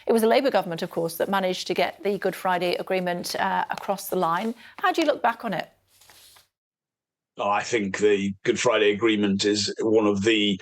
It was a Labour government, of course, that managed to get the Good Friday Agreement across the line. How do you look back on it? Oh, I think the Good Friday Agreement is one of the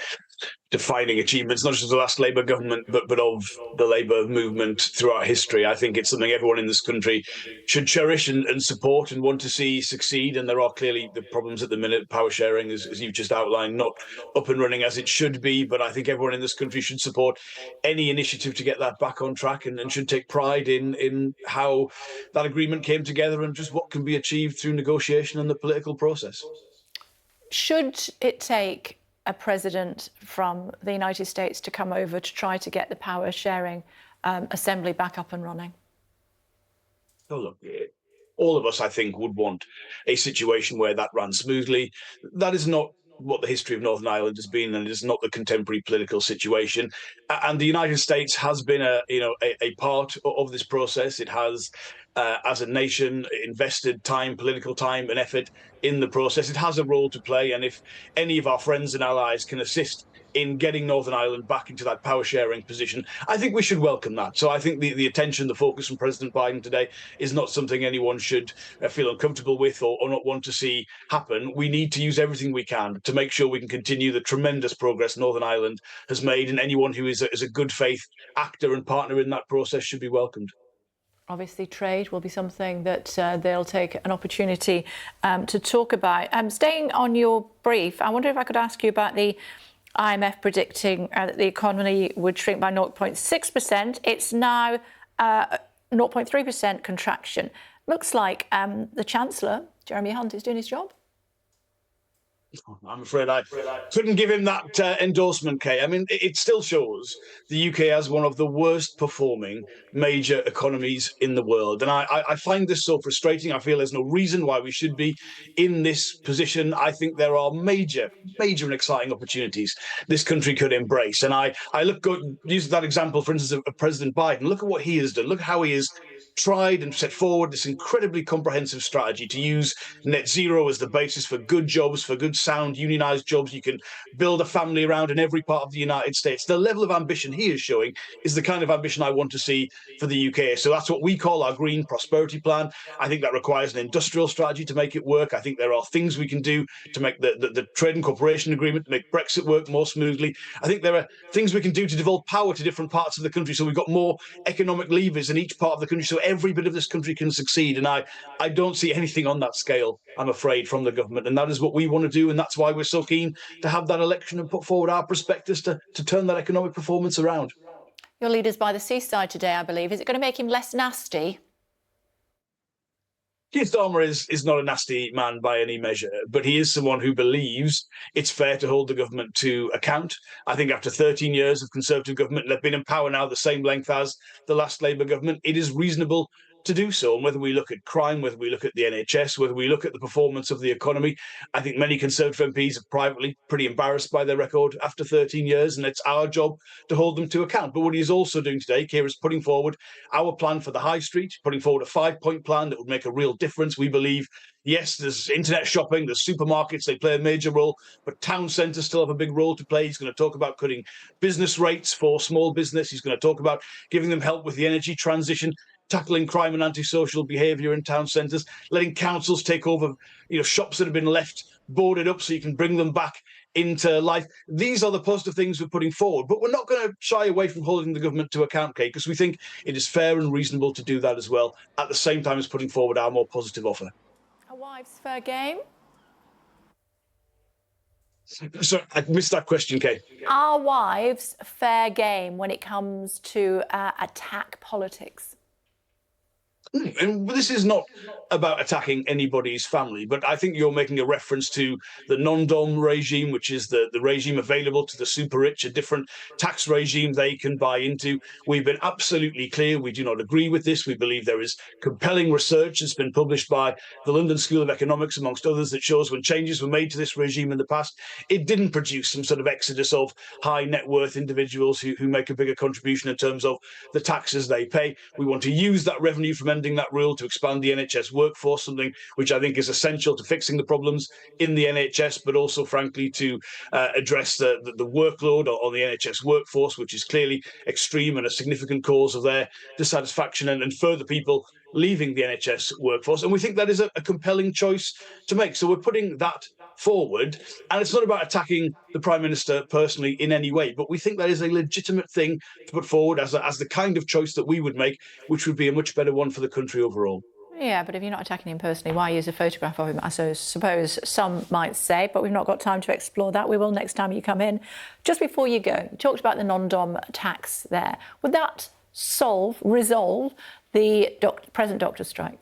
defining achievements, not just of the last Labour government, but of the Labour movement throughout history. I think it's something everyone in this country should cherish and support and want to see succeed. And there are clearly the problems at the minute. Power sharing, as you've just outlined, not up and running as it should be. But I think everyone in this country should support any initiative to get that back on track and should take pride in how that agreement came together and just what can be achieved through negotiation and the political process. Should it take a president from the United States to come over to try to get the power sharing assembly back up and running? Oh, look, all of us, I think, would want a situation where that ran smoothly. That is not what the history of Northern Ireland has been, and it is not the contemporary political situation. And the United States has been a part of this process. It has, as a nation, invested time, political time and effort in the process. It has a role to play, and if any of our friends and allies can assist in getting Northern Ireland back into that power sharing position, I think we should welcome that. So I think the attention, the focus from President Biden today is not something anyone should feel uncomfortable with or not want to see happen. We need to use everything we can to make sure we can continue the tremendous progress Northern Ireland has made, and anyone who is a good faith actor and partner in that process should be welcomed. Obviously, trade will be something that they'll take an opportunity to talk about. Staying on your brief, I wonder if I could ask you about the IMF predicting that the economy would shrink by 0.6%. It's now 0.3% contraction. Looks like the Chancellor, Jeremy Hunt, is doing his job. I'm afraid I couldn't give him that endorsement, Kay. I mean, it still shows the UK as one of the worst performing major economies in the world. And I find this so frustrating. I feel there's no reason why we should be in this position. I think there are major and exciting opportunities this country could embrace. And I use that example, for instance, of President Biden. Look at what he has done. Look how he has tried and set forward this incredibly comprehensive strategy to use net zero as the basis for good jobs, for good, sound, unionised jobs you can build a family around in every part of the United States. The level of ambition he is showing is the kind of ambition I want to see for the UK. So that's what we call our Green Prosperity Plan. I think that requires an industrial strategy to make it work. I think there are things we can do to make the Trade and Cooperation Agreement, to make Brexit work more smoothly. I think there are things we can do to devolve power to different parts of the country so we've got more economic levers in each part of the country so every bit of this country can succeed. And I don't see anything on that scale, I'm afraid, from the government. And that is what we want to do. And that's why we're so keen to have that election and put forward our prospectus to turn that economic performance around. Your leader's by the seaside today, I believe. Is it going to make him less nasty? Keir Starmer is not a nasty man by any measure, but he is someone who believes it's fair to hold the government to account. I think after 13 years of Conservative government, they've been in power now the same length as the last Labour government, it is reasonable to do so. And whether we look at crime, whether we look at the NHS, whether we look at the performance of the economy, I think many Conservative MPs are privately pretty embarrassed by their record after 13 years, and it's our job to hold them to account. But what he's also doing today, Keir, is putting forward our plan for the high street, putting forward a 5-point plan that would make a real difference. We believe, yes, there's internet shopping, there's supermarkets, they play a major role, but town centres still have a big role to play. He's going to talk about cutting business rates for small business. He's going to talk about giving them help with the energy transition, tackling crime and antisocial behaviour in town centres, letting councils take over shops that have been left boarded up so you can bring them back into life. These are the positive things we're putting forward, but we're not going to shy away from holding the government to account, Kate, because we think it is fair and reasonable to do that as well, at the same time as putting forward our more positive offer. A wife's fair game? Sorry, I missed that question, Kate. Are wives fair game when it comes to attack politics? And this is not about attacking anybody's family, but I think you're making a reference to the non-dom regime, which is the regime available to the super rich, a different tax regime they can buy into. We've been absolutely clear we do not agree with this. We believe there is compelling research that's been published by the London School of Economics, amongst others, that shows when changes were made to this regime in the past, it didn't produce some sort of exodus of high net worth individuals who make a bigger contribution in terms of the taxes they pay. We want to use that revenue from amending that rule to expand the NHS workforce, something which I think is essential to fixing the problems in the NHS, but also, frankly, to address the workload on the NHS workforce, which is clearly extreme and a significant cause of their dissatisfaction and further people leaving the NHS workforce. And we think that is a compelling choice to make. So we're putting that forward, and it's not about attacking the Prime Minister personally in any way, but we think that is a legitimate thing to put forward as the kind of choice that we would make, which would be a much better one for the country overall. Yeah, but if you're not attacking him personally, why use a photograph of him? I suppose some might say, but we've not got time to explore that. We will next time you come in. Just before you go, you talked about the non-dom tax there. Would that resolve the present doctor strike?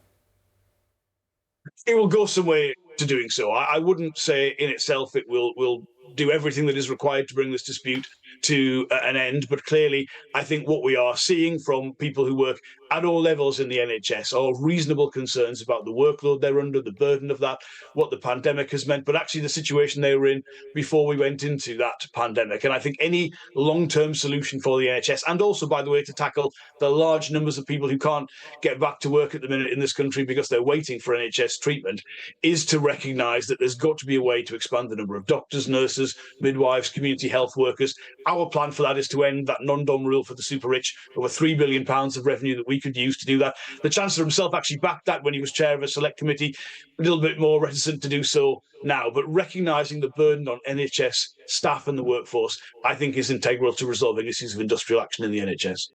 It will go some way to doing so. I wouldn't say in itself it will do everything that is required to bring this dispute to an end, but clearly I think what we are seeing from people who work at all levels in the NHS are reasonable concerns about the workload they're under, the burden of that, what the pandemic has meant, but actually the situation they were in before we went into that pandemic. And I think any long-term solution for the NHS, and also, by the way, to tackle the large numbers of people who can't get back to work at the minute in this country because they're waiting for NHS treatment, is to recognise that there's got to be a way to expand the number of doctors, nurses, midwives, community health workers. Our plan for that is to end that non-dom rule for the super rich, over £3 billion of revenue that we could use to do that. The Chancellor himself actually backed that when he was chair of a select committee, a little bit more reticent to do so now. But recognising the burden on NHS staff and the workforce, I think, is integral to resolving issues of industrial action in the NHS.